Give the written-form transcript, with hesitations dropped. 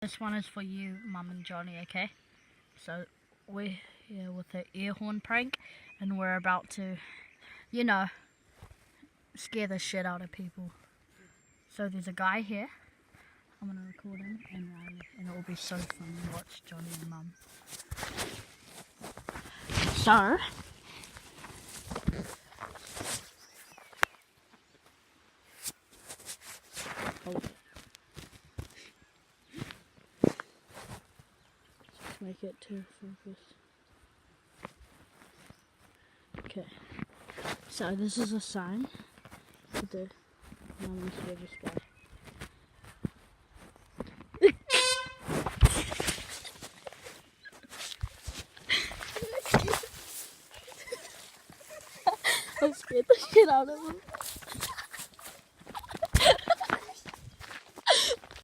This one is for you, Mum and Johnny, okay? So we're here with the air horn prank and we're about to, you know, scare the shit out of people. So there's a guy here. I'm gonna record him and Riley, and it will be so fun to watch Johnny and Mum. So let's make it to focus. Okay. So this is a sign for the Mum service guy. I scared the shit out of him.